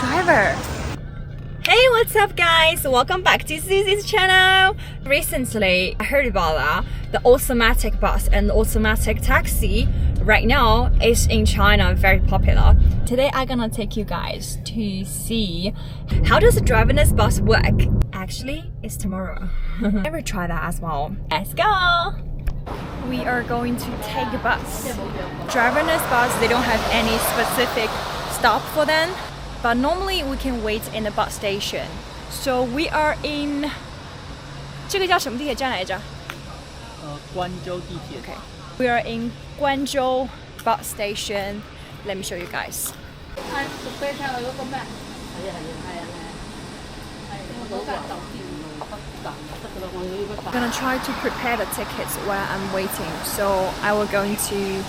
driver. Hey, what's up guys? Welcome back to Susie's channel. Recently, I heard about the automatic bus and the automatic taxi right now is in China very popular. Today, I'm gonna take you guys to see how does a driverless bus work. Actually, it's tomorrow. Never try that as well. Let's go! We are going to take a bus. Driverless bus, they don't have any specific stop for them. But normally we can wait in the bus station. So we are in 这个叫什么地铁站来着？关州地铁。 Okay. We are in Guangzhou bus station. Let me show you guys. I'm gonna try to prepare the tickets while I'm waiting. So I will go into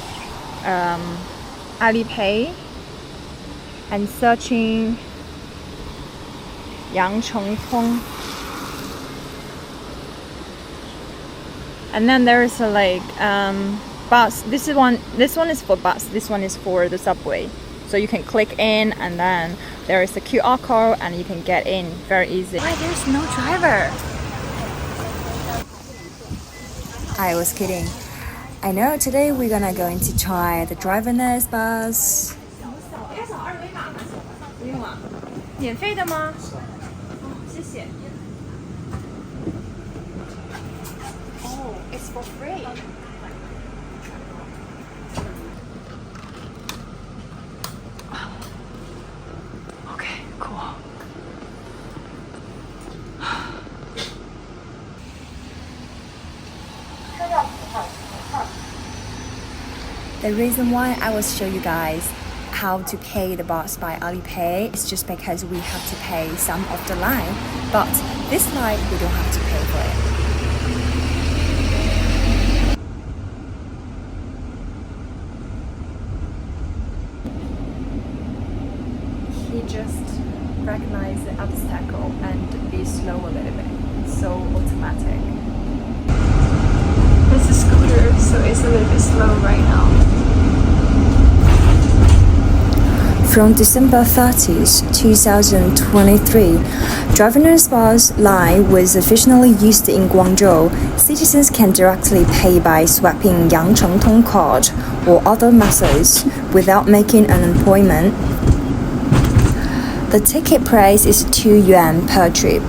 Alipay and searching Yangchengtong. And then there is a bus. This one is for bus. This one is for the subway. So you can click in and then there is a QR code and you can get in very easy. Why there's no driver? I was kidding. I know today we're gonna going to try the driverless bus. 免费的吗？谢谢。Oh, it's for free. Okay, cool. The reason why I will show you guys how to pay the bus by Alipay is just because we have to pay some of the line, but this line we don't have to pay for it. He just recognized the obstacle and be slow a little bit. It's so automatic. It's a scooter, so it's a little bit slow right now. From December 30th, 2023, driverless bus line was officially used in Guangzhou. Citizens can directly pay by swiping Yangchengtong card or other methods without making an appointment. The ticket price is 2 yuan per trip.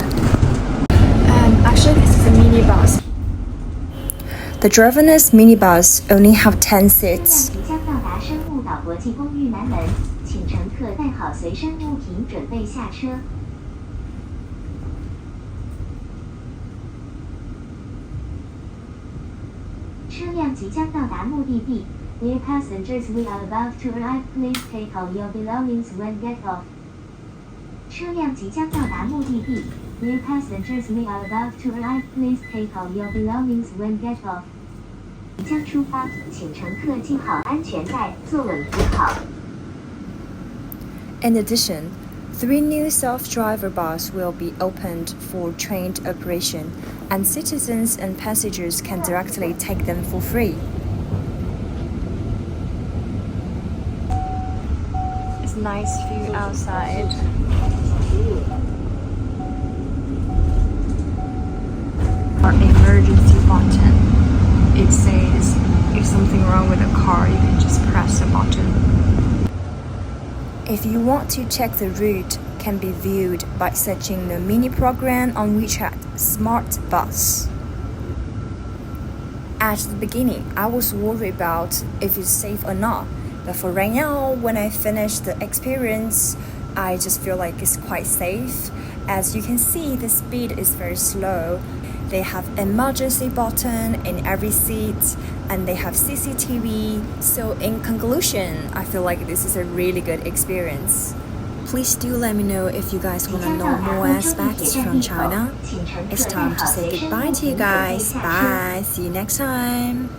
Actually, this is a minibus. The driverless minibus only have 10 seats. 请乘客带好随身物品，准备下车。车辆即将到达目的地。Dear passengers, we are about to arrive. Please take all your belongings when get off. 车辆即将到达目的地。Dear passengers, we are about to arrive. Please take all your belongings when get off. 即将出发，请乘客系好安全带，坐稳扶好。In addition, 3 new self-driver buses will be opened for trained operation, and citizens and passengers can directly take them for free. It's nice view outside. Our emergency button. It says if something wrong with the car, you can just press the button. If you want to check the route, can be viewed by searching the mini program on WeChat Smart Bus. At the beginning, I was worried about if it's safe or not, but for right now, when I finish the experience, I just feel like it's quite safe. As you can see, the speed is very slow. They have emergency button in every seat and they have CCTV. So in conclusion, I feel like this is a really good experience. Please do let me know if you guys want to know more aspects from China. It's time to say goodbye to you guys. Bye. See you next time.